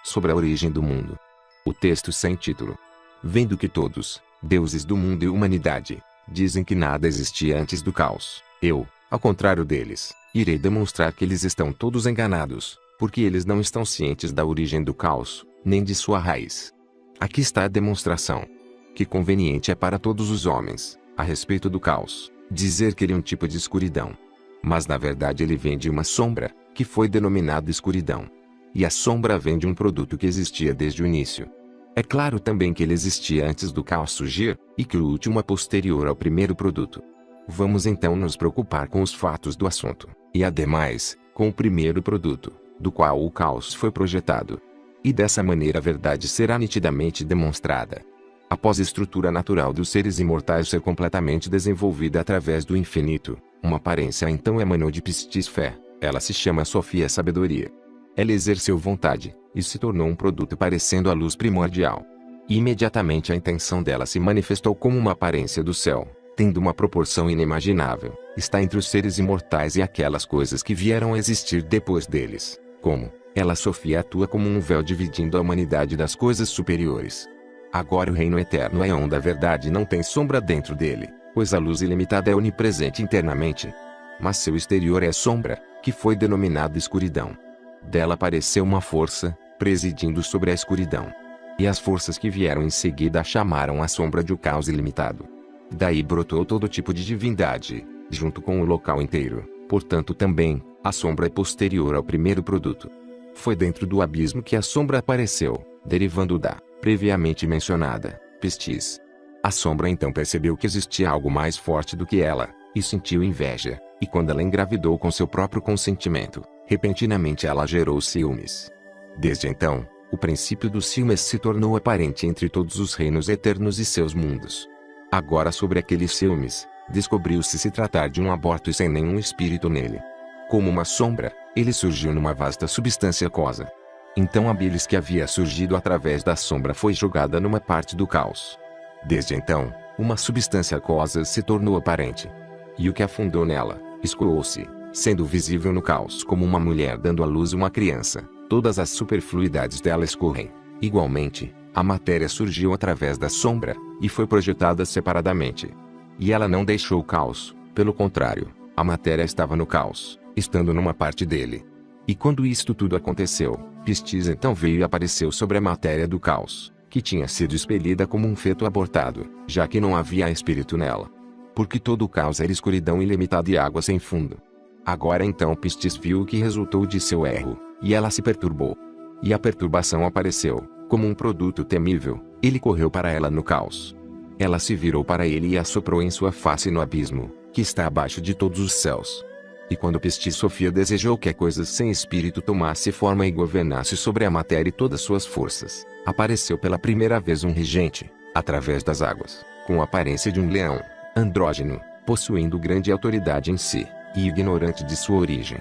sobre a origem do mundo. O texto sem título. Vendo que todos, deuses do mundo e humanidade, dizem que nada existia antes do caos, eu, ao contrário deles, irei demonstrar que eles estão todos enganados, porque eles não estão cientes da origem do caos, nem de sua raiz. Aqui está a demonstração. Que conveniente é para todos os homens, a respeito do caos, dizer que ele é um tipo de escuridão. Mas na verdade ele vem de uma sombra, que foi denominada escuridão. E a sombra vem de um produto que existia desde o início. É claro também que ele existia antes do caos surgir, e que o último é posterior ao primeiro produto. Vamos então nos preocupar com os fatos do assunto, e ademais, com o primeiro produto, do qual o caos foi projetado. E dessa maneira a verdade será nitidamente demonstrada. Após a estrutura natural dos seres imortais ser completamente desenvolvida através do infinito, uma aparência então emanou de Pistis Fé, ela se chama Sofia Sabedoria. Ela exerceu vontade, e se tornou um produto parecendo a luz primordial. E imediatamente a intenção dela se manifestou como uma aparência do céu, tendo uma proporção inimaginável, está entre os seres imortais e aquelas coisas que vieram a existir depois deles, como, ela Sofia atua como um véu dividindo a humanidade das coisas superiores. Agora o reino eterno é onde a verdade não tem sombra dentro dele, pois a luz ilimitada é onipresente internamente. Mas seu exterior é sombra, que foi denominada escuridão. Dela apareceu uma força, presidindo sobre a escuridão. E as forças que vieram em seguida a chamaram a sombra de o caos ilimitado. Daí brotou todo tipo de divindade, junto com o local inteiro, portanto também, a sombra é posterior ao primeiro produto. Foi dentro do abismo que a sombra apareceu, derivando da, previamente mencionada, Pistis. A sombra então percebeu que existia algo mais forte do que ela, e sentiu inveja, e quando ela engravidou com seu próprio consentimento, repentinamente ela gerou ciúmes. Desde então, o princípio dos ciúmes se tornou aparente entre todos os reinos eternos e seus mundos. Agora sobre aqueles ciúmes, descobriu-se se tratar de um aborto e sem nenhum espírito nele. Como uma sombra, ele surgiu numa vasta substância aquosa. Então a bilis que havia surgido através da sombra foi jogada numa parte do caos. Desde então, uma substância aquosa se tornou aparente. E o que afundou nela, escoou-se, sendo visível no caos como uma mulher dando à luz uma criança. Todas as superfluidades dela escorrem. Igualmente, a matéria surgiu através da sombra, e foi projetada separadamente. E ela não deixou o caos, pelo contrário, a matéria estava no caos, estando numa parte dele. E quando isto tudo aconteceu, Pistis então veio e apareceu sobre a matéria do caos, que tinha sido expelida como um feto abortado, já que não havia espírito nela. Porque todo o caos era escuridão ilimitada e água sem fundo. Agora então Pistis viu o que resultou de seu erro, e ela se perturbou. E a perturbação apareceu, como um produto temível, ele correu para ela no caos. Ela se virou para ele e assoprou em sua face no abismo, que está abaixo de todos os céus. E quando Pistis Sofia desejou que a coisa sem espírito tomasse forma e governasse sobre a matéria e todas suas forças, apareceu pela primeira vez um regente, através das águas, com a aparência de um leão, andrógeno, possuindo grande autoridade em si, e ignorante de sua origem.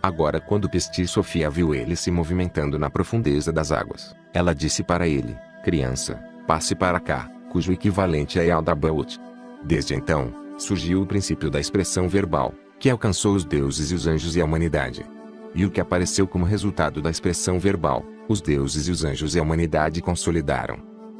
Agora quando Pistis Sofia viu ele se movimentando na profundeza das águas, ela disse para ele, criança, passe para cá, cujo equivalente é Aldabaoth. Desde então, surgiu o princípio da expressão verbal, que alcançou os deuses e os anjos e a humanidade. E o que apareceu como resultado da expressão verbal, os deuses e os anjos e a humanidade consolidaram.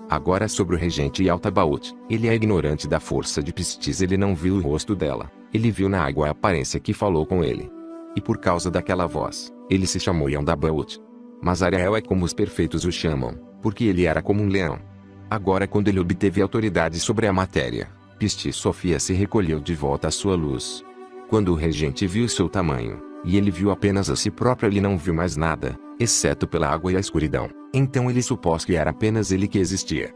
Agora sobre o regente Yaldabaoth, ele é ignorante da força de Pistis, ele não viu o rosto dela, ele viu na água a aparência que falou com ele. E por causa daquela voz, ele se chamou Yaldabaoth. Mas Ariel é como os perfeitos o chamam, porque ele era como um leão. Agora quando ele obteve autoridade sobre a matéria, Pistis Sofia se recolheu de volta à sua luz. Quando o regente viu seu tamanho, e ele viu apenas a si próprio, ele não viu mais nada, exceto pela água e a escuridão. Então ele supôs que era apenas ele que existia.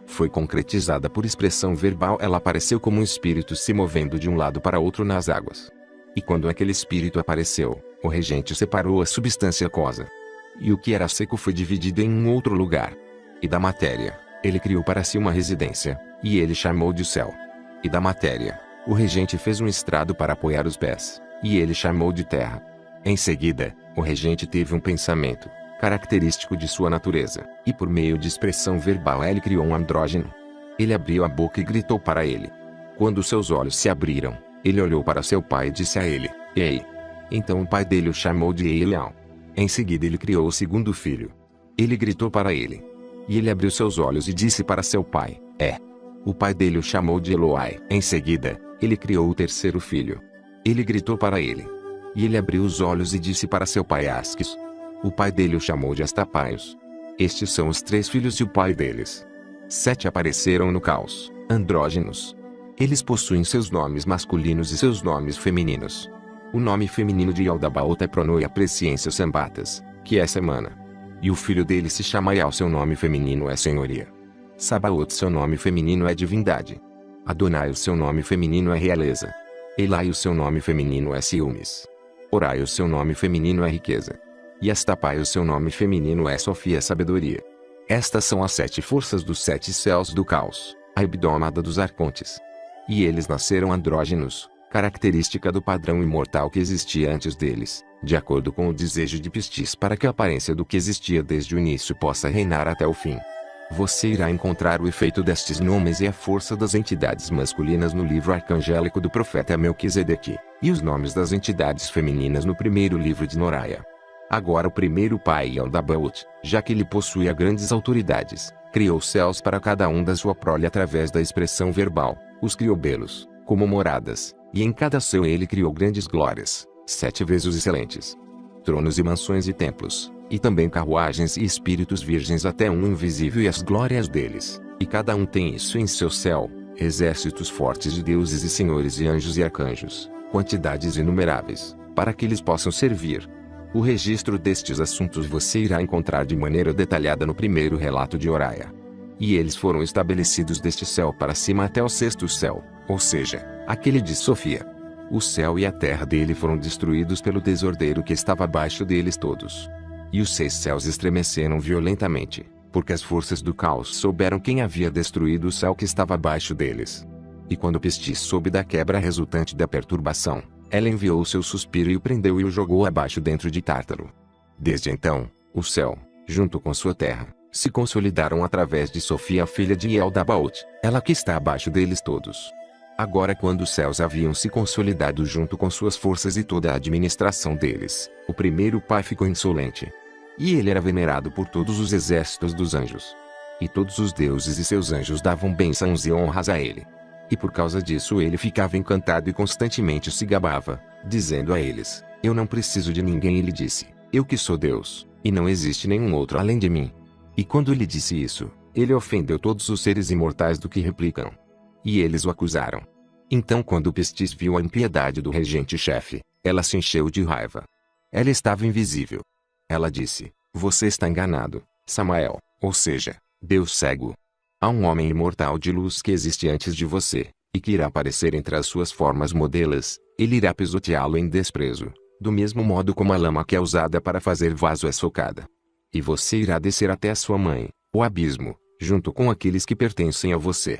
Foi concretizada por expressão verbal, ela apareceu como um espírito se movendo de um lado para outro nas águas. E quando aquele espírito apareceu, o regente separou a substância aquosa. E o que era seco foi dividido em um outro lugar. E da matéria, ele criou para si uma residência, e ele chamou de céu. E da matéria, o regente fez um estrado para apoiar os pés, e ele chamou de terra. Em seguida, o regente teve um pensamento, característico de sua natureza, e por meio de expressão verbal ele criou um andrógeno. Ele abriu a boca e gritou para ele. Quando seus olhos se abriram, ele olhou para seu pai e disse a ele, Ei! Então o pai dele o chamou de Elial. Em seguida ele criou o segundo filho. Ele gritou para ele. E ele abriu seus olhos e disse para seu pai, O pai dele o chamou de Eloi. Em seguida, ele criou o terceiro filho. Ele gritou para ele. E ele abriu os olhos e disse para seu pai Asquis. O pai dele o chamou de Astapaios. Estes são os 3 filhos de o pai deles. 7 apareceram no caos, andrógenos. Eles possuem seus nomes masculinos e seus nomes femininos. O nome feminino de Eldabaoth é Pronoia Presciência Sambatas, que é semana. E o filho dele se chama Ial, seu nome feminino é senhoria. Sabaoth, seu nome feminino é divindade. Adonai, o seu nome feminino é realeza. Elai, o seu nome feminino é ciúmes. Orai, o seu nome feminino é riqueza. E Astapai, o seu nome feminino é Sofia, sabedoria. Estas são as 7 forças dos 7 céus do caos, a hebdomada dos arcontes. E eles nasceram andrógenos, característica do padrão imortal que existia antes deles, de acordo com o desejo de Pistis, para que a aparência do que existia desde o início possa reinar até o fim. Você irá encontrar o efeito destes nomes e a força das entidades masculinas no livro arcangélico do profeta Melquisedeque, e os nomes das entidades femininas no primeiro livro de Noraia. Agora o primeiro pai Eldabaoth, já que ele possuía grandes autoridades, criou céus para cada um da sua prole através da expressão verbal, os criou belos, como moradas, e em cada céu ele criou grandes glórias, 7 vezes os excelentes. Tronos e mansões e templos, e também carruagens e espíritos virgens até um invisível e as glórias deles, e cada um tem isso em seu céu, exércitos fortes de deuses e senhores e anjos e arcanjos, quantidades inumeráveis, para que eles possam servir. O registro destes assuntos você irá encontrar de maneira detalhada no primeiro relato de Oraia. E eles foram estabelecidos deste céu para cima até o 6º céu, ou seja, aquele de Sofia. O céu e a terra dele foram destruídos pelo desordeiro que estava abaixo deles todos. E os 6 céus estremeceram violentamente, porque as forças do caos souberam quem havia destruído o céu que estava abaixo deles. E quando Pistis soube da quebra resultante da perturbação, ela enviou o seu suspiro e o prendeu e o jogou abaixo dentro de Tártaro. Desde então, o céu, junto com sua terra, se consolidaram através de Sofia, filha de Eldabaoth, ela que está abaixo deles todos. Agora, quando os céus haviam se consolidado junto com suas forças e toda a administração deles, o primeiro pai ficou insolente. E ele era venerado por todos os exércitos dos anjos. E todos os deuses e seus anjos davam bênçãos e honras a ele. E por causa disso ele ficava encantado e constantemente se gabava, dizendo a eles, eu não preciso de ninguém. Ele disse, eu que sou Deus, e não existe nenhum outro além de mim. E quando ele disse isso, ele ofendeu todos os seres imortais do que replicam. E eles o acusaram. Então quando Pistis viu a impiedade do regente-chefe, ela se encheu de raiva. Ela estava invisível. Ela disse, você está enganado, Samael, ou seja, Deus cego. Há um homem imortal de luz que existe antes de você, e que irá aparecer entre as suas formas modelas, ele irá pisoteá-lo em desprezo, do mesmo modo como a lama que é usada para fazer vaso é socada. E você irá descer até a sua mãe, o abismo, junto com aqueles que pertencem a você.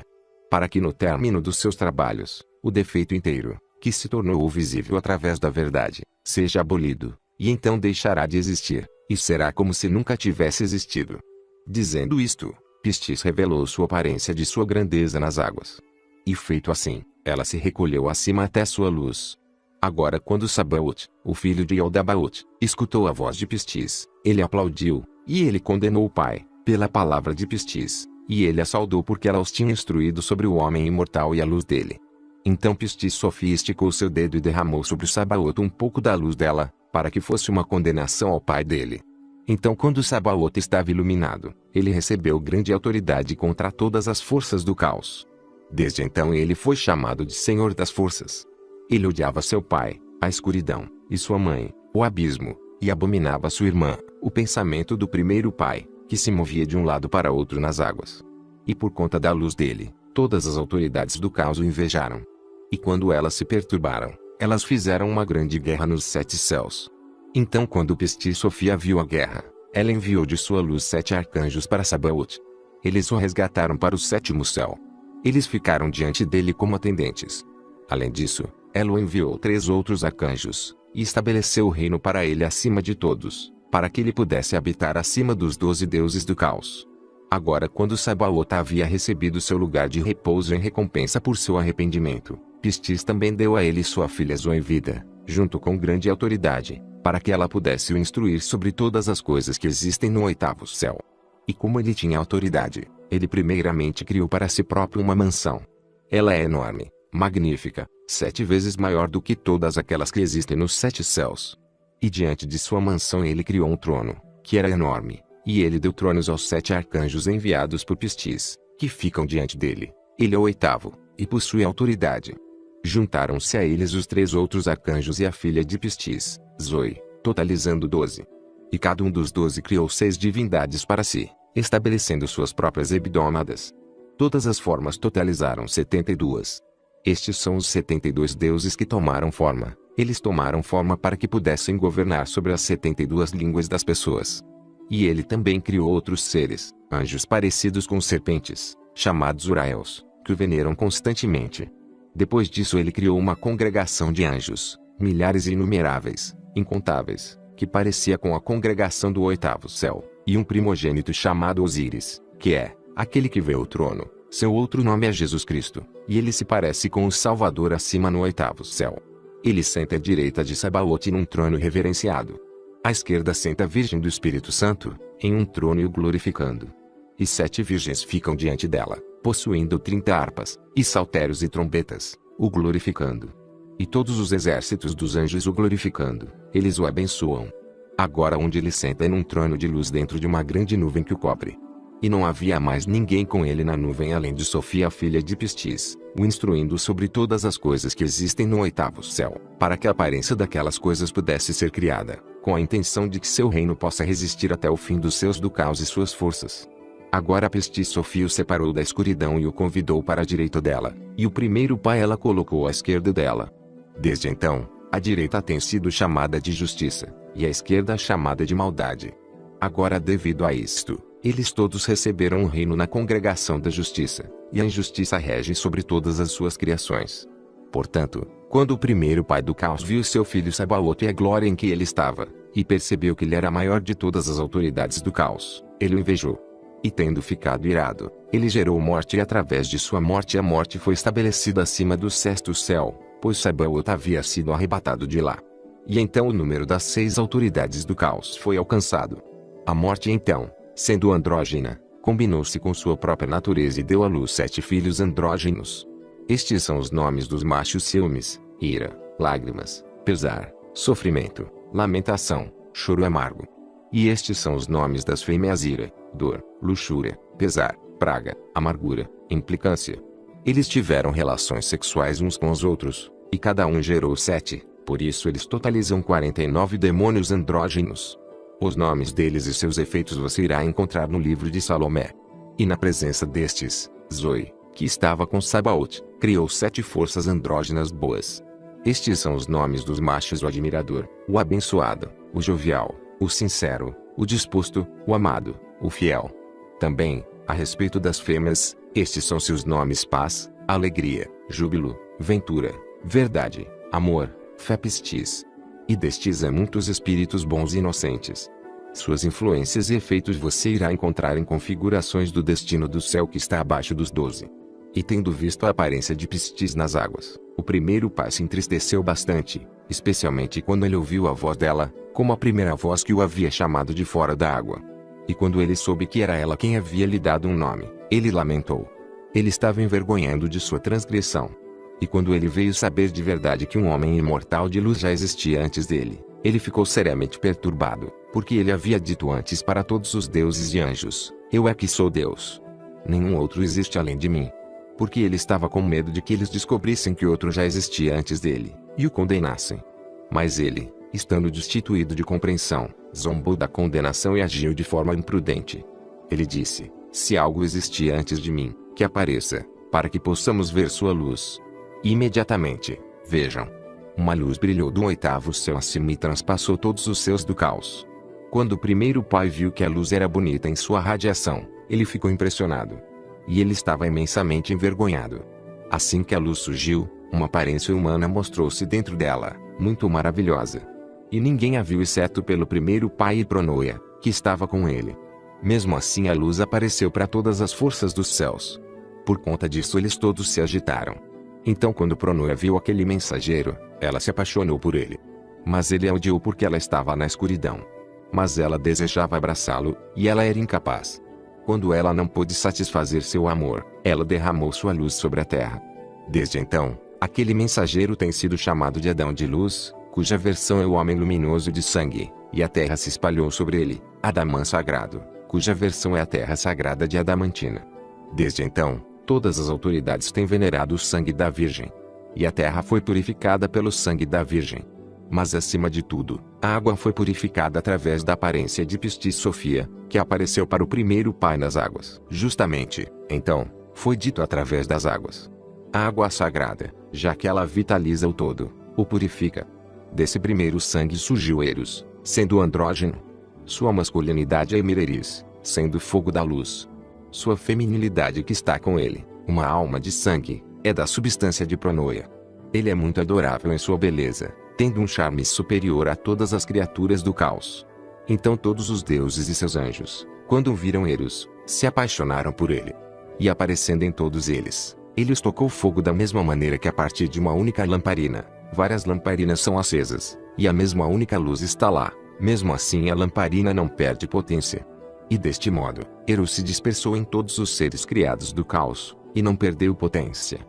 Para que no término dos seus trabalhos, o defeito inteiro, que se tornou visível através da verdade, seja abolido, e então deixará de existir, e será como se nunca tivesse existido. Dizendo isto, Pistis revelou sua aparência de sua grandeza nas águas. E feito assim, ela se recolheu acima até sua luz. Agora quando Sabaoth, o filho de Eldabaoth, escutou a voz de Pistis, ele aplaudiu, e ele condenou o pai, pela palavra de Pistis, e ele a saudou porque ela os tinha instruído sobre o homem imortal e a luz dele. Então Pistis Sofia esticou seu dedo e derramou sobre Sabaoth um pouco da luz dela, para que fosse uma condenação ao pai dele. Então quando Sabaoth estava iluminado, ele recebeu grande autoridade contra todas as forças do caos. Desde então ele foi chamado de Senhor das Forças. Ele odiava seu pai, a escuridão, e sua mãe, o abismo, e abominava sua irmã, o pensamento do primeiro pai, que se movia de um lado para outro nas águas. E por conta da luz dele, todas as autoridades do caos o invejaram. E quando elas se perturbaram, elas fizeram uma grande guerra nos 7 céus. Então quando Pistis Sofia viu a guerra, ela enviou de sua luz 7 arcanjos para Sabaoth. Eles o resgataram para o 7º céu. Eles ficaram diante dele como atendentes. Além disso, ela o enviou 3 outros arcanjos, e estabeleceu o reino para ele acima de todos, para que ele pudesse habitar acima dos 12 deuses do caos. Agora quando Sabaoth havia recebido seu lugar de repouso em recompensa por seu arrependimento, Pistis também deu a ele sua filha Zoe em vida, junto com grande autoridade, para que ela pudesse o instruir sobre todas as coisas que existem no oitavo céu. E como ele tinha autoridade, ele primeiramente criou para si próprio uma mansão. Ela é enorme, magnífica, 7 vezes maior do que todas aquelas que existem nos 7 céus. E diante de sua mansão ele criou um trono, que era enorme, e ele deu tronos aos 7 arcanjos enviados por Pistis, que ficam diante dele. Ele é o oitavo, e possui autoridade. Juntaram-se a eles os 3 outros arcanjos e a filha de Pistis, Zoe, totalizando 12. E cada um dos 12 criou 6 divindades para si, estabelecendo suas próprias hebdômadas. Todas as formas totalizaram 72. Estes são os 72 deuses que tomaram forma. Eles tomaram forma para que pudessem governar sobre as 72 línguas das pessoas. E ele também criou outros seres, anjos parecidos com serpentes, chamados Uraels, que o veneram constantemente. Depois disso ele criou uma congregação de anjos, milhares e inumeráveis, incontáveis, que parecia com a congregação do oitavo céu, e um primogênito chamado Osíris, que é aquele que vê o trono. Seu outro nome é Jesus Cristo, e ele se parece com o Salvador acima no oitavo céu. Ele senta à direita de Sabaote num trono reverenciado. À esquerda senta a Virgem do Espírito Santo, em um trono e o glorificando. E 7 virgens ficam diante dela, possuindo 30 harpas, e saltérios e trombetas, o glorificando. E todos os exércitos dos anjos o glorificando, eles o abençoam. Agora onde ele senta é num trono de luz dentro de uma grande nuvem que o cobre. E não havia mais ninguém com ele na nuvem além de Sofia, a filha de Pistis, o instruindo sobre todas as coisas que existem no oitavo céu, para que a aparência daquelas coisas pudesse ser criada, com a intenção de que seu reino possa resistir até o fim dos seus do caos e suas forças. Agora Pistis Sofia o separou da escuridão e o convidou para a direita dela, e o primeiro pai ela colocou à esquerda dela. Desde então, a direita tem sido chamada de justiça, e a esquerda chamada de maldade. Agora devido a isto, eles todos receberam um reino na congregação da justiça, e a injustiça rege sobre todas as suas criações. Portanto, quando o primeiro pai do caos viu seu filho Sabaote e a glória em que ele estava, e percebeu que ele era maior de todas as autoridades do caos, ele o invejou. E tendo ficado irado, ele gerou morte e através de sua morte a morte foi estabelecida acima do 6º céu, pois Sabaote havia sido arrebatado de lá. E então o número das 6 autoridades do caos foi alcançado. A morte então, sendo andrógena, combinou-se com sua própria natureza e deu à luz 7 filhos andrógenos. Estes são os nomes dos machos: ciúmes, ira, lágrimas, pesar, sofrimento, lamentação, choro amargo. E estes são os nomes das fêmeas: ira, dor, luxúria, pesar, praga, amargura, implicância. Eles tiveram relações sexuais uns com os outros, e cada um gerou 7, por isso eles totalizam 49 demônios andrógenos. Os nomes deles e seus efeitos você irá encontrar no livro de Salomé. E na presença destes, Zoe, que estava com Sabaote, criou 7 forças andrógenas boas. Estes são os nomes dos machos: o admirador, o abençoado, o jovial, o sincero, o disposto, o amado, o fiel. Também, a respeito das fêmeas, estes são seus nomes: paz, alegria, júbilo, ventura, verdade, amor, fé, Pistis. E destes há muitos espíritos bons e inocentes. Suas influências e efeitos você irá encontrar em configurações do destino do céu que está abaixo dos 12. E tendo visto a aparência de Pistis nas águas, o primeiro pai se entristeceu bastante, especialmente quando ele ouviu a voz dela, como a primeira voz que o havia chamado de fora da água. E quando ele soube que era ela quem havia lhe dado um nome, ele lamentou. Ele estava envergonhando de sua transgressão. E quando ele veio saber de verdade que um homem imortal de luz já existia antes dele, ele ficou seriamente perturbado, porque ele havia dito antes para todos os deuses e anjos: eu é que sou Deus. Nenhum outro existe além de mim. Porque ele estava com medo de que eles descobrissem que outro já existia antes dele, e o condenassem. Mas ele, estando destituído de compreensão, zombou da condenação e agiu de forma imprudente. Ele disse: se algo existia antes de mim, que apareça, para que possamos ver sua luz. E imediatamente, vejam, uma luz brilhou do 8º céu acima e transpassou todos os céus do caos. Quando o primeiro pai viu que a luz era bonita em sua radiação, ele ficou impressionado. E ele estava imensamente envergonhado. Assim que a luz surgiu, uma aparência humana mostrou-se dentro dela, muito maravilhosa. E ninguém a viu exceto pelo primeiro pai e Pronoia, que estava com ele. Mesmo assim a luz apareceu para todas as forças dos céus. Por conta disso eles todos se agitaram. Então quando Pronoia viu aquele mensageiro, ela se apaixonou por ele. Mas ele a odiou porque ela estava na escuridão. Mas ela desejava abraçá-lo, e ela era incapaz. Quando ela não pôde satisfazer seu amor, ela derramou sua luz sobre a terra. Desde então, aquele mensageiro tem sido chamado de Adão de luz, cuja versão é o homem luminoso de sangue, e a terra se espalhou sobre ele, Adamã sagrado, cuja versão é a terra sagrada de Adamantina. Desde então, todas as autoridades têm venerado o sangue da Virgem. E a terra foi purificada pelo sangue da Virgem. Mas acima de tudo, a água foi purificada através da aparência de Pistis Sofia, que apareceu para o primeiro pai nas águas. Justamente, então, foi dito através das águas. A água sagrada, já que ela vitaliza o todo, o purifica. Desse primeiro sangue surgiu Eros, sendo andrógeno. Sua masculinidade é Mireris, sendo fogo da luz. Sua feminilidade que está com ele, uma alma de sangue, é da substância de Pronoia. Ele é muito adorável em sua beleza, tendo um charme superior a todas as criaturas do caos. Então todos os deuses e seus anjos, quando viram Eros, se apaixonaram por ele. E aparecendo em todos eles, ele os tocou fogo da mesma maneira que a partir de uma única lamparina, várias lamparinas são acesas, e a mesma única luz está lá. Mesmo assim a lamparina não perde potência. E deste modo, Eros se dispersou em todos os seres criados do caos, e não perdeu potência.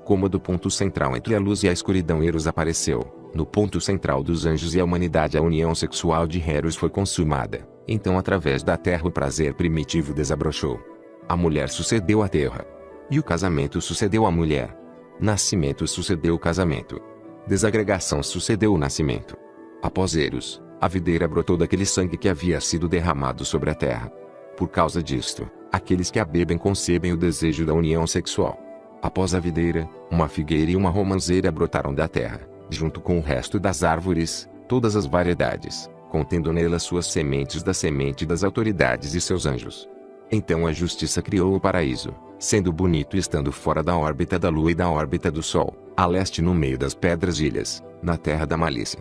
Como do ponto central entre a luz e a escuridão Eros apareceu, no ponto central dos anjos e a humanidade a união sexual de Eros foi consumada, então através da terra o prazer primitivo desabrochou. A mulher sucedeu à terra. E o casamento sucedeu à mulher. Nascimento sucedeu o casamento. Desagregação sucedeu o nascimento. Após Eros, a videira brotou daquele sangue que havia sido derramado sobre a terra. Por causa disto, aqueles que a bebem concebem o desejo da união sexual. Após a videira, uma figueira e uma romanceira brotaram da terra, junto com o resto das árvores, todas as variedades, contendo nelas suas sementes da semente das autoridades e seus anjos. Então a justiça criou o paraíso, sendo bonito e estando fora da órbita da lua e da órbita do sol, a leste no meio das pedras ilhas, na terra da malícia.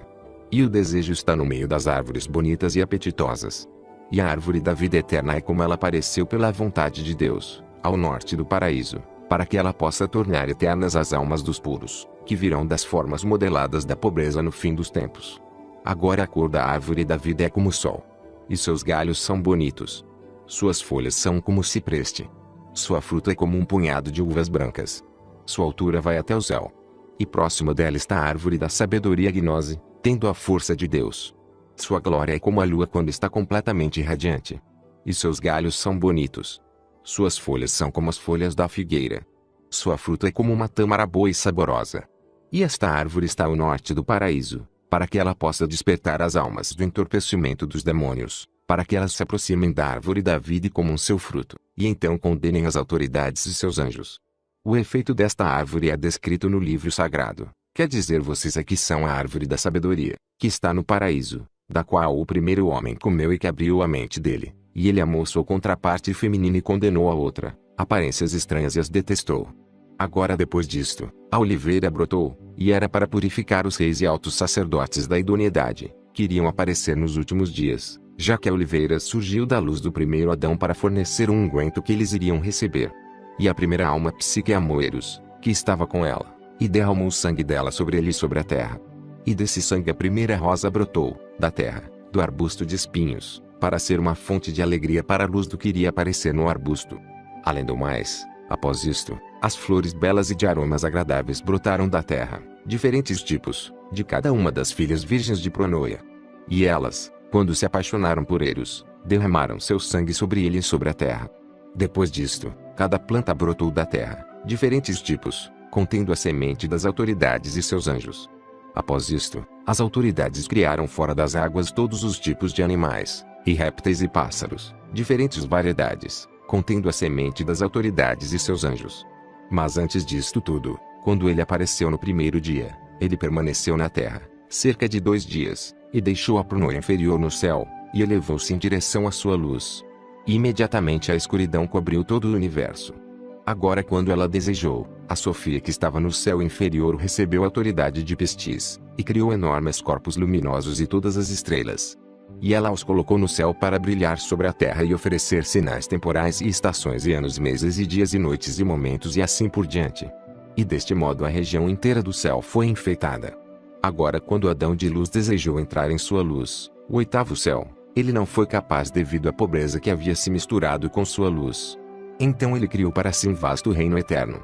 E o desejo está no meio das árvores bonitas e apetitosas. E a árvore da vida eterna é como ela apareceu pela vontade de Deus, ao norte do paraíso, para que ela possa tornar eternas as almas dos puros, que virão das formas modeladas da pobreza no fim dos tempos. Agora a cor da árvore da vida é como o sol. E seus galhos são bonitos. Suas folhas são como o cipreste. Sua fruta é como um punhado de uvas brancas. Sua altura vai até o céu. E próximo dela está a árvore da sabedoria gnose, tendo a força de Deus. Sua glória é como a lua quando está completamente radiante. E seus galhos são bonitos. Suas folhas são como as folhas da figueira. Sua fruta é como uma tâmara boa e saborosa. E esta árvore está ao norte do paraíso, para que ela possa despertar as almas do entorpecimento dos demônios, para que elas se aproximem da árvore da vida e comam seu fruto, e então condenem as autoridades e seus anjos. O efeito desta árvore é descrito no livro sagrado, quer dizer vocês aqui são a árvore da sabedoria, que está no paraíso, da qual o primeiro homem comeu e que abriu a mente dele, e ele amou sua contraparte feminina e condenou a outra, aparências estranhas e as detestou. Agora depois disto, a oliveira brotou, e era para purificar os reis e altos sacerdotes da idoneidade, que iriam aparecer nos últimos dias, já que a oliveira surgiu da luz do primeiro Adão para fornecer um unguento que eles iriam receber. E a primeira alma psique amou Eros, que estava com ela, e derramou o sangue dela sobre ele e sobre a terra. E desse sangue a primeira rosa brotou, da terra, do arbusto de espinhos, para ser uma fonte de alegria para a luz do que iria aparecer no arbusto. Além do mais, após isto, as flores belas e de aromas agradáveis brotaram da terra, diferentes tipos, de cada uma das filhas virgens de Pronoia. E elas, quando se apaixonaram por Eros, derramaram seu sangue sobre ele e sobre a terra. Depois disto, cada planta brotou da terra, diferentes tipos, contendo a semente das autoridades e seus anjos. Após isto, as autoridades criaram fora das águas todos os tipos de animais, e répteis e pássaros, diferentes variedades, contendo a semente das autoridades e seus anjos. Mas antes disto tudo, quando ele apareceu no primeiro dia, ele permaneceu na terra, cerca de 2 dias, e deixou a Pronoia inferior no céu, e elevou-se em direção à sua luz. E imediatamente a escuridão cobriu todo o universo. Agora quando ela desejou, a Sofia que estava no céu inferior recebeu a autoridade de Pistis, e criou enormes corpos luminosos e todas as estrelas. E ela os colocou no céu para brilhar sobre a terra e oferecer sinais temporais e estações e anos, meses e dias e noites e momentos e assim por diante. E deste modo a região inteira do céu foi enfeitada. Agora quando Adão de luz desejou entrar em sua luz, o oitavo céu, ele não foi capaz devido à pobreza que havia se misturado com sua luz. Então ele criou para si um vasto reino eterno.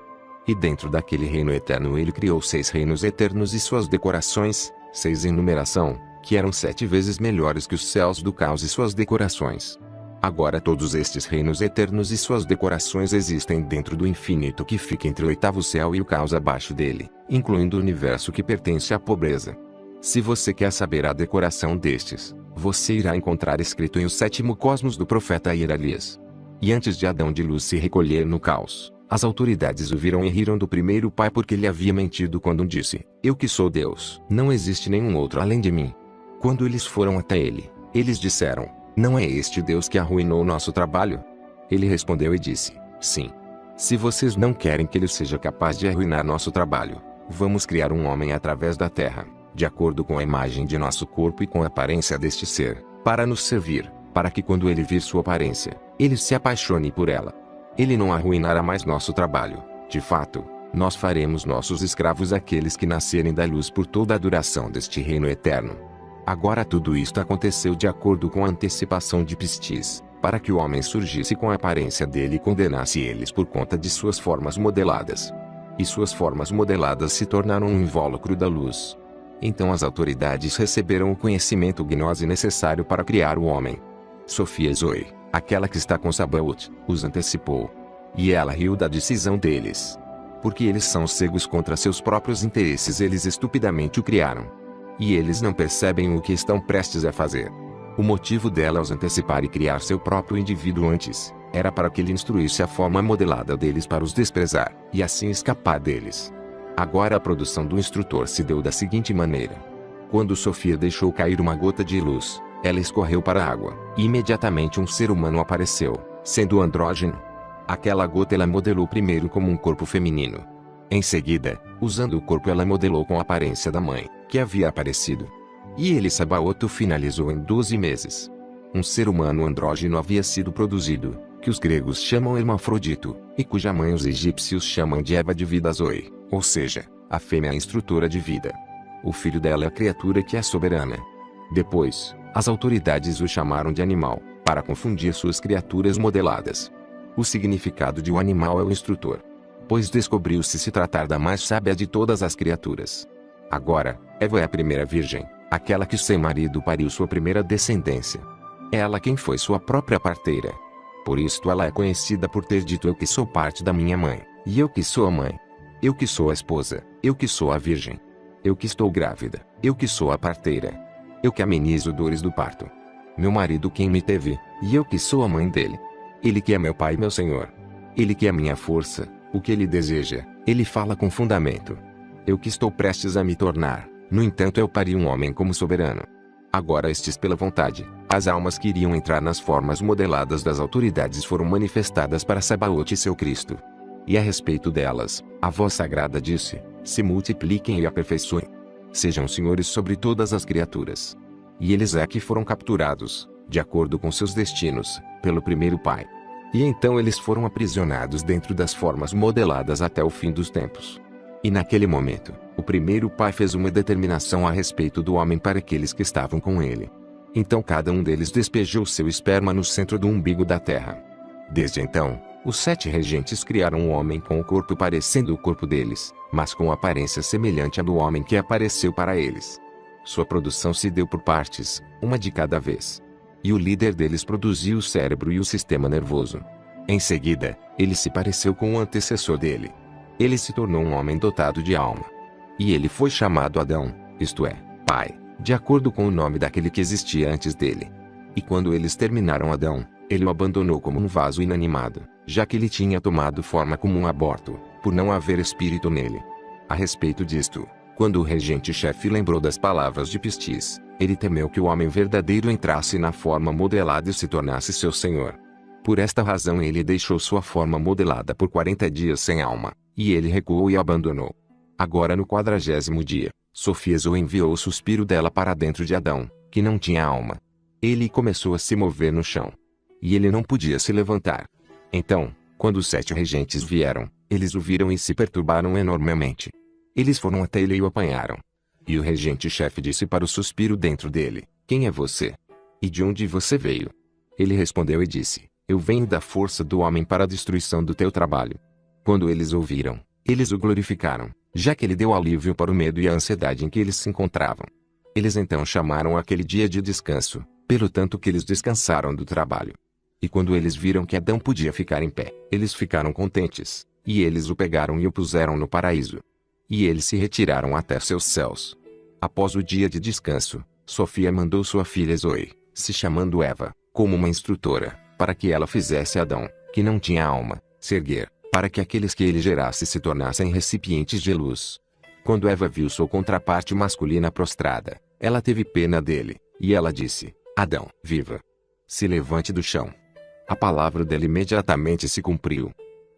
E dentro daquele reino eterno ele criou 6 reinos eternos e suas decorações, 6 em numeração, que eram 7 vezes melhores que os céus do caos e suas decorações. Agora todos estes reinos eternos e suas decorações existem dentro do infinito que fica entre o oitavo céu e o caos abaixo dele, incluindo o universo que pertence à pobreza. Se você quer saber a decoração destes, você irá encontrar escrito em o 7º cosmos do profeta Elias. E antes de Adão de luz se recolher no caos, as autoridades o viram e riram do primeiro pai porque ele havia mentido quando disse: "Eu que sou Deus, não existe nenhum outro além de mim." Quando eles foram até ele, eles disseram: "Não é este Deus que arruinou nosso trabalho?" Ele respondeu e disse: "Sim. Se vocês não querem que ele seja capaz de arruinar nosso trabalho, vamos criar um homem através da terra, de acordo com a imagem de nosso corpo e com a aparência deste ser, para nos servir, para que quando ele vir sua aparência, ele se apaixone por ela. Ele não arruinará mais nosso trabalho. De fato, nós faremos nossos escravos aqueles que nascerem da luz por toda a duração deste reino eterno." Agora tudo isto aconteceu de acordo com a antecipação de Pistis, para que o homem surgisse com a aparência dele e condenasse eles por conta de suas formas modeladas. E suas formas modeladas se tornaram um invólucro da luz. Então as autoridades receberam o conhecimento gnose necessário para criar o homem. Sofia Zoe, aquela que está com Sabaoth, os antecipou. E ela riu da decisão deles. Porque eles são cegos contra seus próprios interesses, eles estupidamente o criaram. E eles não percebem o que estão prestes a fazer. O motivo dela os antecipar e criar seu próprio indivíduo antes, era para que ele instruísse a forma modelada deles para os desprezar, e assim escapar deles. Agora a produção do instrutor se deu da seguinte maneira. Quando Sofia deixou cair uma gota de luz, ela escorreu para a água, e imediatamente um ser humano apareceu, sendo andrógeno. Aquela gota ela modelou primeiro como um corpo feminino. Em seguida, usando o corpo ela modelou com a aparência da mãe, que havia aparecido. E ele Sabaoth finalizou em 12 meses. Um ser humano andrógeno havia sido produzido, que os gregos chamam hermafrodito, e cuja mãe os egípcios chamam de Eva de vida Zoe, ou seja, a fêmea instrutora de vida. O filho dela é a criatura que é soberana. Depois, as autoridades o chamaram de animal, para confundir suas criaturas modeladas. O significado de um animal é o instrutor. Pois descobriu-se se tratar da mais sábia de todas as criaturas. Agora, Eva é a primeira virgem, aquela que sem marido pariu sua primeira descendência. É ela quem foi sua própria parteira. Por isto ela é conhecida por ter dito: "Eu que sou parte da minha mãe, e eu que sou a mãe. Eu que sou a esposa, eu que sou a virgem. Eu que estou grávida, eu que sou a parteira. Eu que amenizo dores do parto. Meu marido quem me teve, e eu que sou a mãe dele. Ele que é meu pai e meu senhor. Ele que é minha força. O que ele deseja, ele fala com fundamento. Eu que estou prestes a me tornar, no entanto eu pari um homem como soberano." Agora estes pela vontade, as almas que iriam entrar nas formas modeladas das autoridades foram manifestadas para Sabaoth e seu Cristo. E a respeito delas, a voz sagrada disse: "Se multipliquem e aperfeiçoem. Sejam senhores sobre todas as criaturas." E eles é que foram capturados, de acordo com seus destinos, pelo primeiro pai. E então eles foram aprisionados dentro das formas modeladas até o fim dos tempos. E naquele momento, o primeiro pai fez uma determinação a respeito do homem para aqueles que estavam com ele. Então cada um deles despejou seu esperma no centro do umbigo da terra. Desde então, os 7 regentes criaram um homem com o corpo parecendo o corpo deles, mas com aparência semelhante à do homem que apareceu para eles. Sua produção se deu por partes, uma de cada vez. E o líder deles produziu o cérebro e o sistema nervoso. Em seguida, ele se pareceu com o antecessor dele. Ele se tornou um homem dotado de alma. E ele foi chamado Adão, isto é, pai, de acordo com o nome daquele que existia antes dele. E quando eles terminaram Adão, ele o abandonou como um vaso inanimado, já que ele tinha tomado forma como um aborto, por não haver espírito nele. A respeito disto, quando o regente-chefe lembrou das palavras de Pistis, ele temeu que o homem verdadeiro entrasse na forma modelada e se tornasse seu senhor. Por esta razão ele deixou sua forma modelada por 40 dias sem alma, e ele recuou e abandonou. Agora no 40º dia, Sofia Zoe enviou o suspiro dela para dentro de Adão, que não tinha alma. Ele começou a se mover no chão. E ele não podia se levantar. Então, quando os 7 regentes vieram, eles o viram e se perturbaram enormemente. Eles foram até ele e o apanharam. E o regente-chefe disse para o suspiro dentro dele: quem é você? E de onde você veio? Ele respondeu e disse: eu venho da força do homem para a destruição do teu trabalho. Quando eles ouviram, eles o glorificaram, já que ele deu alívio para o medo e a ansiedade em que eles se encontravam. Eles então chamaram aquele dia de descanso, pelo tanto que eles descansaram do trabalho. E quando eles viram que Adão podia ficar em pé, eles ficaram contentes, e eles o pegaram e o puseram no paraíso. E eles se retiraram até seus céus. Após o dia de descanso, Sofia mandou sua filha Zoe, se chamando Eva, como uma instrutora, para que ela fizesse Adão, que não tinha alma, se erguer, para que aqueles que ele gerasse se tornassem recipientes de luz. Quando Eva viu sua contraparte masculina prostrada, ela teve pena dele, e ela disse: Adão, viva! Se levante do chão. A palavra dele imediatamente se cumpriu.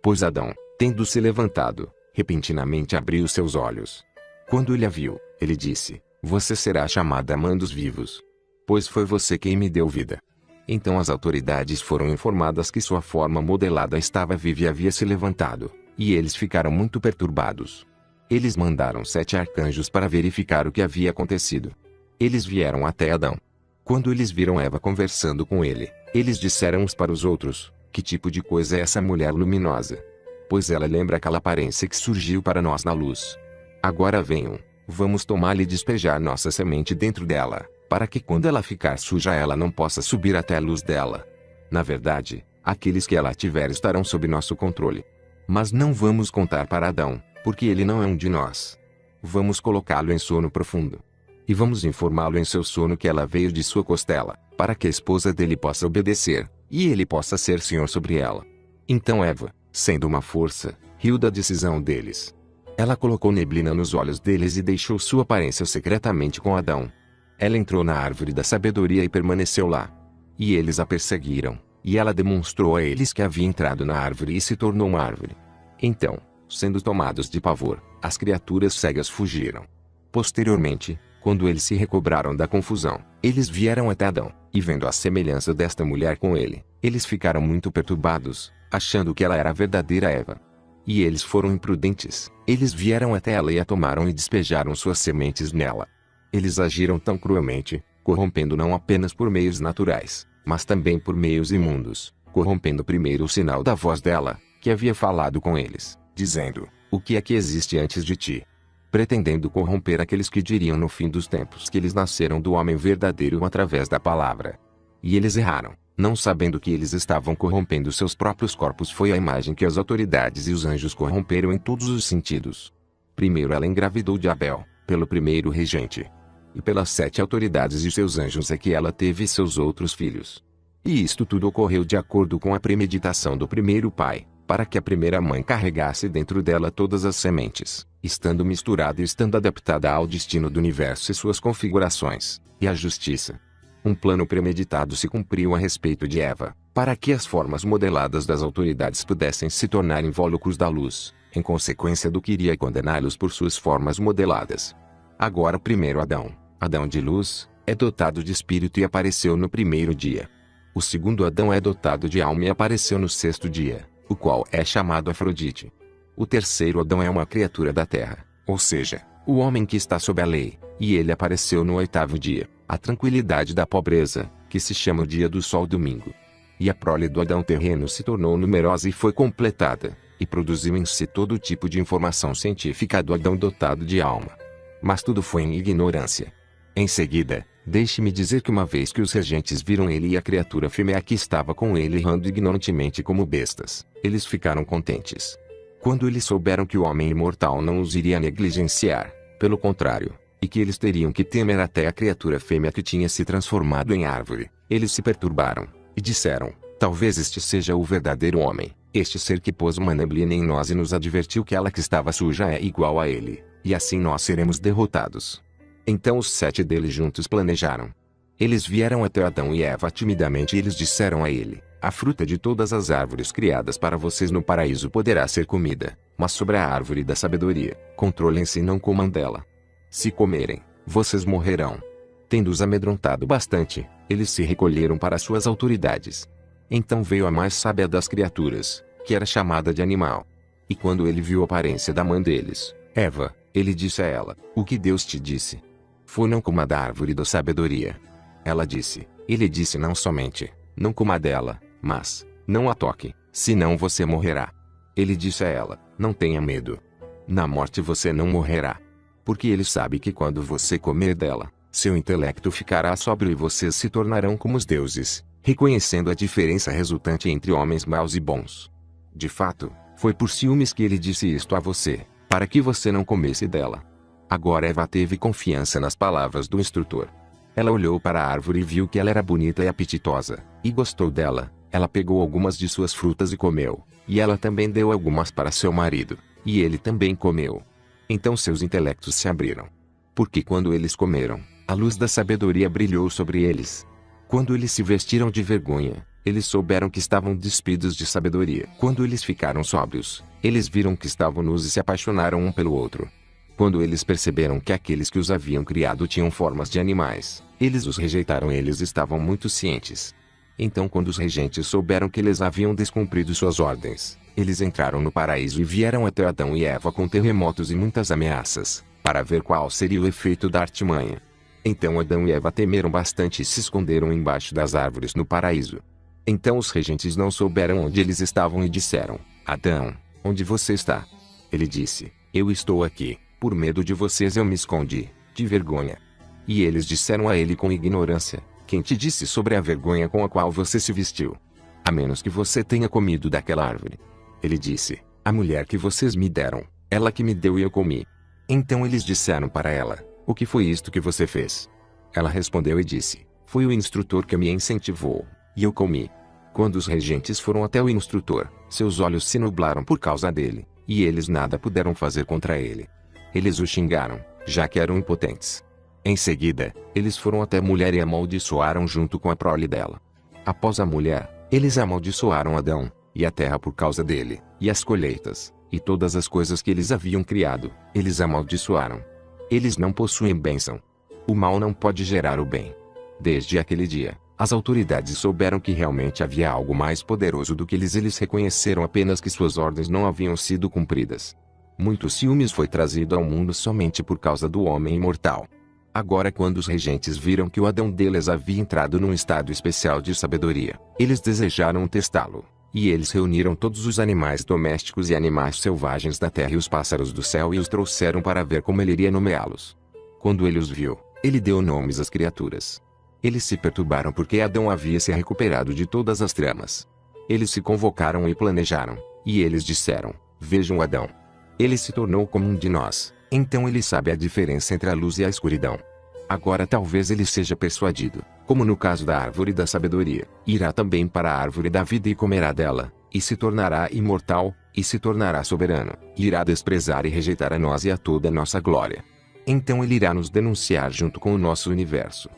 Pois Adão, tendo se levantado, repentinamente abriu seus olhos. Quando ele a viu, ele disse: você será chamada mãe dos vivos. Pois foi você quem me deu vida. Então as autoridades foram informadas que sua forma modelada estava viva e havia se levantado, e eles ficaram muito perturbados. Eles mandaram 7 arcanjos para verificar o que havia acontecido. Eles vieram até Adão. Quando eles viram Eva conversando com ele, eles disseram uns para os outros: que tipo de coisa é essa mulher luminosa? Pois ela lembra aquela aparência que surgiu para nós na luz. Agora venham, vamos tomá-la e despejar nossa semente dentro dela, para que quando ela ficar suja ela não possa subir até a luz dela. Na verdade, aqueles que ela tiver estarão sob nosso controle. Mas não vamos contar para Adão, porque ele não é um de nós. Vamos colocá-lo em sono profundo. E vamos informá-lo em seu sono que ela veio de sua costela, para que a esposa dele possa obedecer, e ele possa ser senhor sobre ela. Então Eva, sendo uma força, riu da decisão deles. Ela colocou neblina nos olhos deles e deixou sua aparência secretamente com Adão. Ela entrou na árvore da sabedoria e permaneceu lá. E eles a perseguiram, e ela demonstrou a eles que havia entrado na árvore e se tornou uma árvore. Então, sendo tomados de pavor, as criaturas cegas fugiram. Posteriormente, quando eles se recobraram da confusão, eles vieram até Adão, e vendo a semelhança desta mulher com ele, eles ficaram muito perturbados, achando que ela era a verdadeira Eva. E eles foram imprudentes, eles vieram até ela e a tomaram e despejaram suas sementes nela. Eles agiram tão cruelmente, corrompendo não apenas por meios naturais, mas também por meios imundos, corrompendo primeiro o sinal da voz dela, que havia falado com eles, dizendo: o que é que existe antes de ti? Pretendendo corromper aqueles que diriam no fim dos tempos que eles nasceram do homem verdadeiro através da palavra. E eles erraram, não sabendo que eles estavam corrompendo seus próprios corpos. Foi a imagem que as autoridades e os anjos corromperam em todos os sentidos. Primeiro ela engravidou de Abel, pelo primeiro regente. E pelas 7 autoridades e seus anjos é que ela teve seus outros filhos. E isto tudo ocorreu de acordo com a premeditação do primeiro pai, para que a primeira mãe carregasse dentro dela todas as sementes, estando misturada e estando adaptada ao destino do universo e suas configurações, e a justiça. Um plano premeditado se cumpriu a respeito de Eva, para que as formas modeladas das autoridades pudessem se tornar invólucros da luz, em consequência do que iria condená-los por suas formas modeladas. Agora o primeiro Adão, Adão de luz, é dotado de espírito e apareceu no primeiro dia. O segundo Adão é dotado de alma e apareceu no 6º dia, o qual é chamado Afrodite. O terceiro Adão é uma criatura da terra, ou seja, o homem que está sob a lei, e ele apareceu no 8º dia, a tranquilidade da pobreza, que se chama o dia do sol domingo. E a prole do Adão terreno se tornou numerosa e foi completada, e produziu em si todo tipo de informação científica do Adão dotado de alma. Mas tudo foi em ignorância. Em seguida, deixe-me dizer que uma vez que os regentes viram ele e a criatura fêmea que estava com ele errando ignorantemente como bestas, eles ficaram contentes. Quando eles souberam que o homem imortal não os iria negligenciar, pelo contrário, e que eles teriam que temer até a criatura fêmea que tinha se transformado em árvore, eles se perturbaram, e disseram: talvez este seja o verdadeiro homem, este ser que pôs uma neblina em nós e nos advertiu que ela que estava suja é igual a ele, e assim nós seremos derrotados. Então os 7 deles juntos planejaram. Eles vieram até Adão e Eva timidamente e eles disseram a ele: a fruta de todas as árvores criadas para vocês no paraíso poderá ser comida, mas sobre a árvore da sabedoria, controlem-se e não comam dela. Se comerem, vocês morrerão. Tendo-os amedrontado bastante, eles se recolheram para suas autoridades. Então veio a mais sábia das criaturas, que era chamada de animal. E quando ele viu a aparência da mãe deles, Eva, Ele disse a ela: o que Deus te disse? Foi: não coma da árvore da sabedoria. Ela disse: ele disse não somente, não coma dela, mas, não a toque, senão você morrerá. Ele disse a ela: não tenha medo. Na morte você não morrerá. Porque ele sabe que quando você comer dela, seu intelecto ficará sóbrio e vocês se tornarão como os deuses, reconhecendo a diferença resultante entre homens maus e bons. De fato, foi por ciúmes que ele disse isto a você, para que você não comesse dela. Agora Eva teve confiança nas palavras do instrutor. Ela olhou para a árvore e viu que ela era bonita e apetitosa, e gostou dela. Ela pegou algumas de suas frutas e comeu, e ela também deu algumas para seu marido, e ele também comeu. Então seus intelectos se abriram. Porque quando eles comeram, a luz da sabedoria brilhou sobre eles. Quando eles se vestiram de vergonha, eles souberam que estavam despidos de sabedoria. Quando eles ficaram sóbrios, eles viram que estavam nus e se apaixonaram um pelo outro. Quando eles perceberam que aqueles que os haviam criado tinham formas de animais, eles os rejeitaram. Eles estavam muito cientes. Então quando os regentes souberam que eles haviam descumprido suas ordens, eles entraram no paraíso e vieram até Adão e Eva com terremotos e muitas ameaças, para ver qual seria o efeito da artimanha. Então Adão e Eva temeram bastante e se esconderam embaixo das árvores no paraíso. Então os regentes não souberam onde eles estavam e disseram: Adão, onde você está? Ele disse: eu estou aqui, por medo de vocês eu me escondi, de vergonha. E eles disseram a ele com ignorância: quem te disse sobre a vergonha com a qual você se vestiu? A menos que você tenha comido daquela árvore. Ele disse: a mulher que vocês me deram, ela que me deu e eu comi. Então eles disseram para ela: o que foi isto que você fez? Ela respondeu e disse: foi o instrutor que me incentivou, e eu comi. Quando os regentes foram até o instrutor, seus olhos se nublaram por causa dele, e eles nada puderam fazer contra ele. Eles o xingaram, já que eram impotentes. Em seguida, eles foram até a mulher e a amaldiçoaram junto com a prole dela. Após a mulher, eles amaldiçoaram Adão, e a terra por causa dele, e as colheitas, e todas as coisas que eles haviam criado, eles amaldiçoaram. Eles não possuem bênção. O mal não pode gerar o bem. Desde aquele dia, as autoridades souberam que realmente havia algo mais poderoso do que eles reconheceram apenas que suas ordens não haviam sido cumpridas. Muito ciúmes foi trazido ao mundo somente por causa do homem imortal. Agora quando os regentes viram que o Adão deles havia entrado num estado especial de sabedoria, eles desejaram testá-lo, e eles reuniram todos os animais domésticos e animais selvagens da terra e os pássaros do céu e os trouxeram para ver como ele iria nomeá-los. Quando ele os viu, ele deu nomes às criaturas. Eles se perturbaram porque Adão havia se recuperado de todas as tramas. Eles se convocaram e planejaram, e eles disseram: vejam Adão. Ele se tornou como um de nós, então ele sabe a diferença entre a luz e a escuridão. Agora talvez ele seja persuadido, como no caso da árvore da sabedoria, irá também para a árvore da vida e comerá dela, e se tornará imortal, e se tornará soberano, e irá desprezar e rejeitar a nós e a toda a nossa glória. Então ele irá nos denunciar junto com o nosso universo.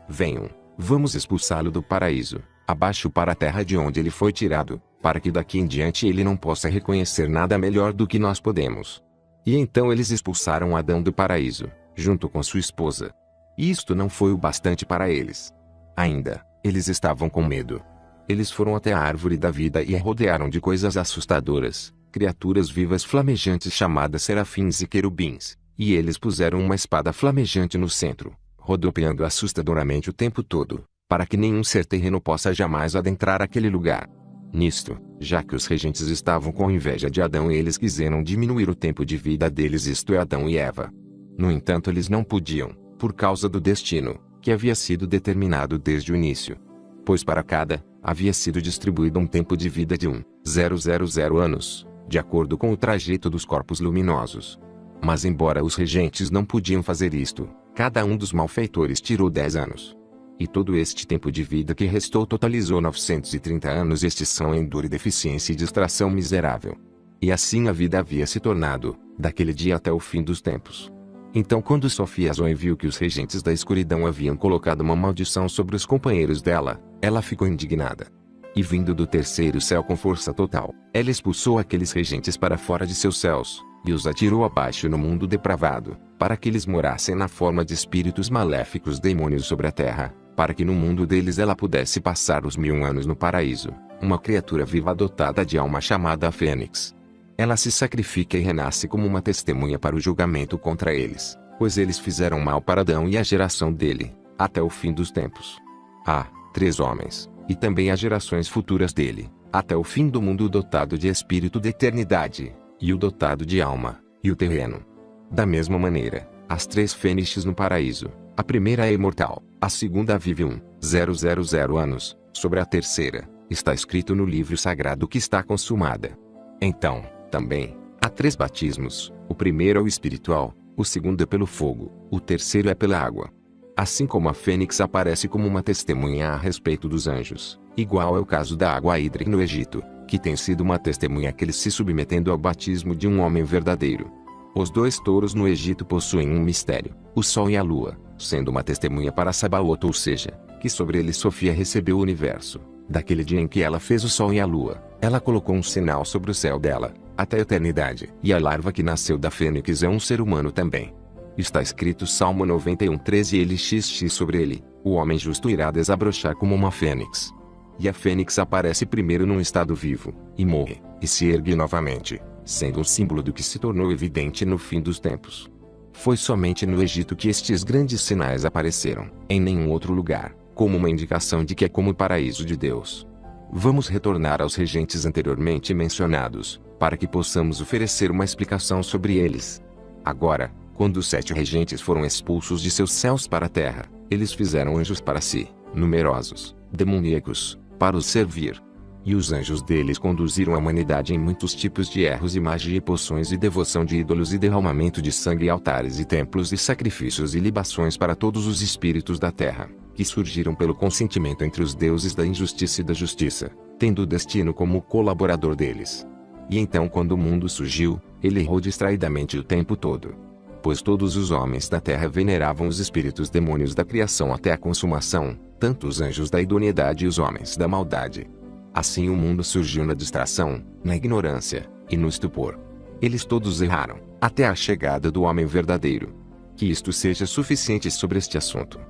Venham, vamos expulsá-lo do paraíso, abaixo para a terra de onde ele foi tirado, para que daqui em diante ele não possa reconhecer nada melhor do que nós podemos. E então eles expulsaram Adão do paraíso, junto com sua esposa. E isto não foi o bastante para eles. Ainda, eles estavam com medo. Eles foram até a árvore da vida e a rodearam de coisas assustadoras, criaturas vivas flamejantes chamadas serafins e querubins, e eles puseram uma espada flamejante no centro, rodopiando assustadoramente o tempo todo, para que nenhum ser terreno possa jamais adentrar aquele lugar. Nisto, já que os regentes estavam com inveja de Adão e eles quiseram diminuir o tempo de vida deles, isto é Adão e Eva. No entanto eles não podiam, por causa do destino, que havia sido determinado desde o início. Pois para cada, havia sido distribuído um tempo de vida de 1,000 anos, de acordo com o trajeto dos corpos luminosos. Mas embora os regentes não podiam fazer isto, cada um dos malfeitores tirou 10 anos. E todo este tempo de vida que restou totalizou 930 anos. Estes são em dor e deficiência e distração miserável. E assim a vida havia se tornado, daquele dia até o fim dos tempos. Então quando Sofia Zoe viu que os regentes da escuridão haviam colocado uma maldição sobre os companheiros dela, ela ficou indignada. E vindo do terceiro céu com força total, ela expulsou aqueles regentes para fora de seus céus, e os atirou abaixo no mundo depravado, para que eles morassem na forma de espíritos maléficos demônios sobre a terra, para que no mundo deles ela pudesse passar os 1000 anos no paraíso, uma criatura viva dotada de alma chamada a Fênix. ela se sacrifica e renasce como uma testemunha para o julgamento contra eles, pois eles fizeram mal para Adão e a geração dele, até o fim dos tempos. Há 3 homens, e também as gerações futuras dele, até o fim do mundo, o dotado de espírito de eternidade, e o dotado de alma, e o terreno. Da mesma maneira, as 3 fênixes no paraíso, a primeira é imortal, a segunda vive 1,000 anos, sobre a terceira, está escrito no livro sagrado que está consumada. Então, também, há 3 batismos, o primeiro é o espiritual, o segundo é pelo fogo, o terceiro é pela água. Assim como a fênix aparece como uma testemunha a respeito dos anjos, igual é o caso da água hídrica no Egito, que tem sido uma testemunha àqueles se submetendo ao batismo de um homem verdadeiro. Os 2 touros no Egito possuem um mistério, o sol e a lua, sendo uma testemunha para Sabaoth, ou seja, que sobre ele Sofia recebeu o universo. Daquele dia em que ela fez o sol e a lua, ela colocou um sinal sobre o céu dela, até a eternidade. E a larva que nasceu da fênix é um ser humano também. Está escrito Salmo 91:13, ele xx sobre ele, o homem justo irá desabrochar como uma fênix. E a fênix aparece primeiro num estado vivo, e morre, e se ergue novamente, sendo um símbolo do que se tornou evidente no fim dos tempos. Foi somente no Egito que estes grandes sinais apareceram, em nenhum outro lugar, como uma indicação de que é como o paraíso de Deus. Vamos retornar aos regentes anteriormente mencionados, para que possamos oferecer uma explicação sobre eles. Agora, quando os 7 regentes foram expulsos de seus céus para a terra, eles fizeram anjos para si, numerosos, demoníacos, para os servir. E os anjos deles conduziram a humanidade em muitos tipos de erros e magia e poções e devoção de ídolos e derramamento de sangue e altares e templos e sacrifícios e libações para todos os espíritos da terra, que surgiram pelo consentimento entre os deuses da injustiça e da justiça, tendo o destino como colaborador deles. E então, quando o mundo surgiu, ele errou distraidamente o tempo todo. Pois todos os homens da terra veneravam os espíritos demônios da criação até a consumação, tanto os anjos da idoneidade e os homens da maldade. Assim o mundo surgiu na distração, na ignorância, e no estupor. Eles todos erraram, até a chegada do homem verdadeiro. Que isto seja suficiente sobre este assunto.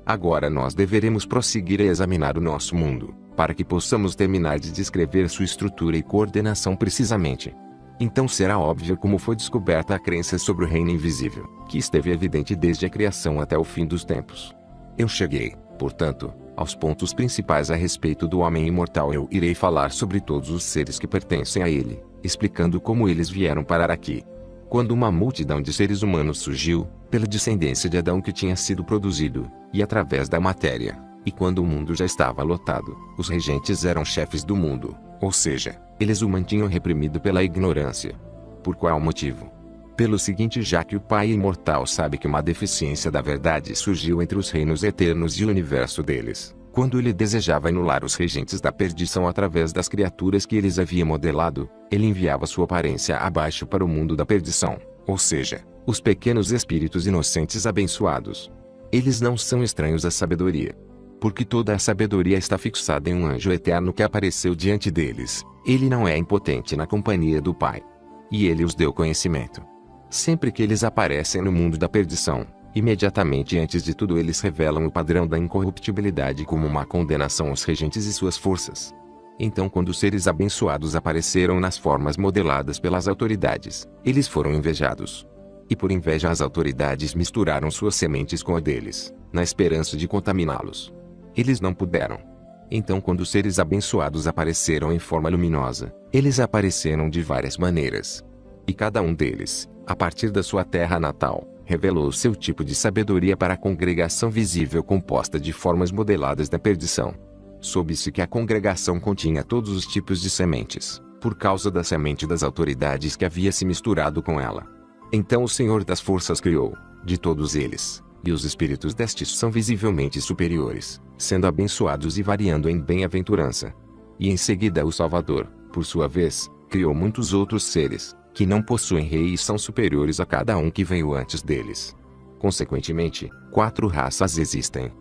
Agora nós deveremos prosseguir a examinar o nosso mundo, para que possamos terminar de descrever sua estrutura e coordenação precisamente. Então será óbvio como foi descoberta a crença sobre o reino invisível, que esteve evidente desde a criação até o fim dos tempos. Eu cheguei, portanto, aos pontos principais a respeito do homem imortal. Eu irei falar sobre todos os seres que pertencem a ele, explicando como eles vieram parar aqui. Quando uma multidão de seres humanos surgiu, pela descendência de Adão que tinha sido produzido, e através da matéria, e quando o mundo já estava lotado, os regentes eram chefes do mundo, ou seja, eles o mantinham reprimido pela ignorância. Por qual motivo? Pelo seguinte: já que o Pai imortal sabe que uma deficiência da verdade surgiu entre os reinos eternos e o universo deles, quando ele desejava anular os regentes da perdição através das criaturas que eles havia modelado, ele enviava sua aparência abaixo para o mundo da perdição, ou seja, os pequenos espíritos inocentes abençoados. Eles não são estranhos à sabedoria, porque toda a sabedoria está fixada em um anjo eterno que apareceu diante deles. Ele não é impotente na companhia do Pai. E ele os deu conhecimento. Sempre que eles aparecem no mundo da perdição, imediatamente antes de tudo eles revelam o padrão da incorruptibilidade como uma condenação aos regentes e suas forças. Então, quando os seres abençoados apareceram nas formas modeladas pelas autoridades, eles foram invejados. E por inveja as autoridades misturaram suas sementes com a deles, na esperança de contaminá-los. Eles não puderam. Então, quando os seres abençoados apareceram em forma luminosa, eles apareceram de várias maneiras. E cada um deles, a partir da sua terra natal, revelou seu tipo de sabedoria para a congregação visível composta de formas modeladas da perdição. Soube-se que a congregação continha todos os tipos de sementes, por causa da semente das autoridades que havia se misturado com ela. Então o Senhor das Forças criou, de todos eles, e os espíritos destes são visivelmente superiores, sendo abençoados e variando em bem-aventurança. E em seguida o Salvador, por sua vez, criou muitos outros seres, que não possuem rei e são superiores a cada um que veio antes deles. Consequentemente, 4 raças existem.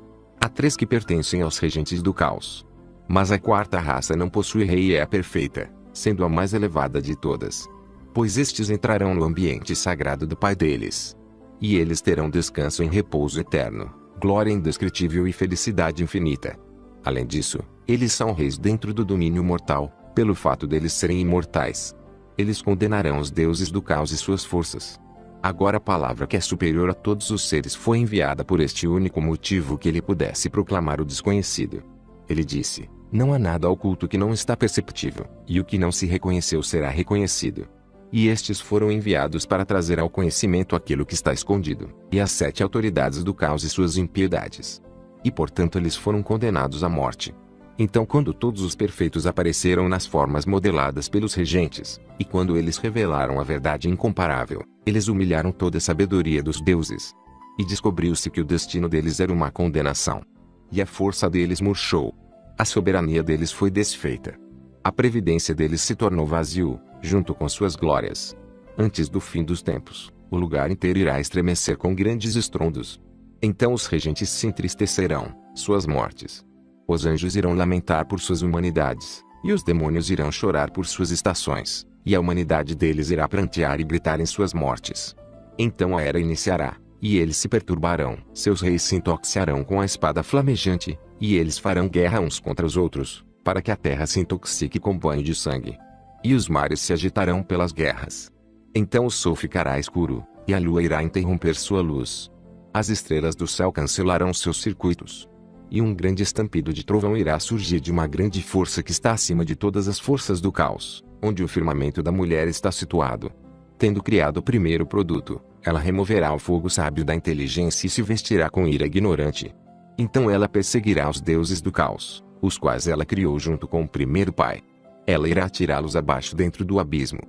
Há 3 que pertencem aos regentes do caos. Mas a 4ª raça não possui rei e é a perfeita, sendo a mais elevada de todas. Pois estes entrarão no ambiente sagrado do Pai deles. E eles terão descanso em repouso eterno, glória indescritível e felicidade infinita. Além disso, eles são reis dentro do domínio mortal, pelo fato deles serem imortais. Eles condenarão os deuses do caos e suas forças. Agora a palavra que é superior a todos os seres foi enviada por este único motivo que ele pudesse proclamar o desconhecido. Ele disse: não há nada oculto que não está perceptível, e o que não se reconheceu será reconhecido. E estes foram enviados para trazer ao conhecimento aquilo que está escondido, e as 7 autoridades do caos e suas impiedades. E portanto eles foram condenados à morte. Então quando todos os perfeitos apareceram nas formas modeladas pelos regentes, e quando eles revelaram a verdade incomparável, eles humilharam toda a sabedoria dos deuses. E descobriu-se que o destino deles era uma condenação. E a força deles murchou. A soberania deles foi desfeita. A previdência deles se tornou vazio, junto com suas glórias. Antes do fim dos tempos, o lugar inteiro irá estremecer com grandes estrondos. Então os regentes se entristecerão, suas mortes. Os anjos irão lamentar por suas humanidades, e os demônios irão chorar por suas estações, e a humanidade deles irá prantear e gritar em suas mortes. Então a era iniciará, e eles se perturbarão. Seus reis se intoxicarão com a espada flamejante, e eles farão guerra uns contra os outros, para que a terra se intoxique com banho de sangue. E os mares se agitarão pelas guerras. Então o sol ficará escuro, e a lua irá interromper sua luz. As estrelas do céu cancelarão seus circuitos. E um grande estampido de trovão irá surgir de uma grande força que está acima de todas as forças do caos, onde o firmamento da mulher está situado. Tendo criado o primeiro produto, ela removerá o fogo sábio da inteligência e se vestirá com ira ignorante. Então ela perseguirá os deuses do caos, os quais ela criou junto com o primeiro pai. Ela irá tirá-los abaixo dentro do abismo.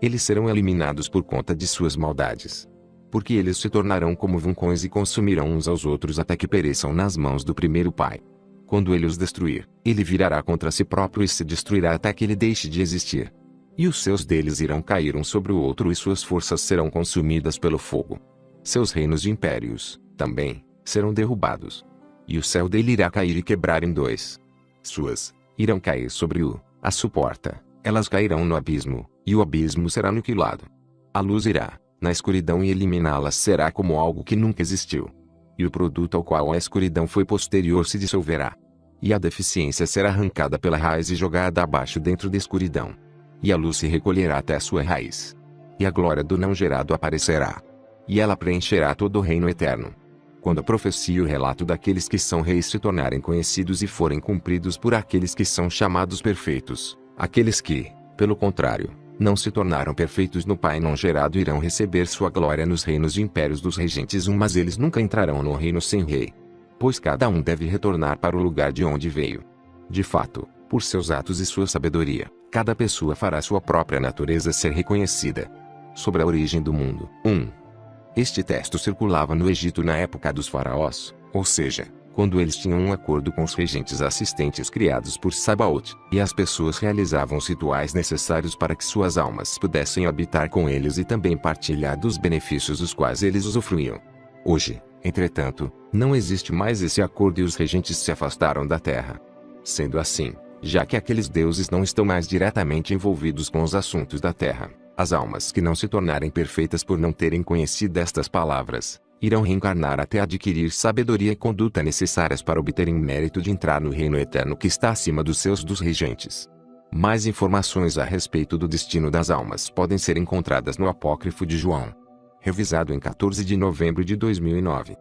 Eles serão eliminados por conta de suas maldades. Porque eles se tornarão como vulcões e consumirão uns aos outros até que pereçam nas mãos do primeiro pai. Quando ele os destruir, ele virará contra si próprio e se destruirá até que ele deixe de existir. E os seus deles irão cair um sobre o outro e suas forças serão consumidas pelo fogo. Seus reinos e impérios, também, serão derrubados. E o céu dele irá cair e quebrar em 2. Suas irão cair sobre a suporta, elas cairão no abismo, e o abismo será aniquilado. A luz irá na escuridão e eliminá-las será como algo que nunca existiu. E o produto ao qual a escuridão foi posterior se dissolverá. E a deficiência será arrancada pela raiz e jogada abaixo dentro da escuridão. E a luz se recolherá até a sua raiz. E a glória do não gerado aparecerá. E ela preencherá todo o reino eterno. Quando a profecia e o relato daqueles que são reis se tornarem conhecidos e forem cumpridos por aqueles que são chamados perfeitos, aqueles que, pelo contrário, não se tornaram perfeitos no Pai não gerado irão receber sua glória nos reinos e impérios dos regentes mas eles nunca entrarão no reino sem rei. Pois cada um deve retornar para o lugar de onde veio. De fato, por seus atos e sua sabedoria, cada pessoa fará sua própria natureza ser reconhecida. Sobre a origem do mundo. 1. Este texto circulava no Egito na época dos faraós, ou seja, quando eles tinham um acordo com os regentes assistentes criados por Sabaoth, e as pessoas realizavam os rituais necessários para que suas almas pudessem habitar com eles e também partilhar dos benefícios dos quais eles usufruíam. Hoje, entretanto, não existe mais esse acordo e os regentes se afastaram da terra. Sendo assim, já que aqueles deuses não estão mais diretamente envolvidos com os assuntos da terra, as almas que não se tornarem perfeitas por não terem conhecido estas palavras, irão reencarnar até adquirir sabedoria e conduta necessárias para obterem mérito de entrar no reino eterno que está acima dos seus dos regentes. Mais informações a respeito do destino das almas podem ser encontradas no Apócrifo de João, revisado em 14 de novembro de 2009.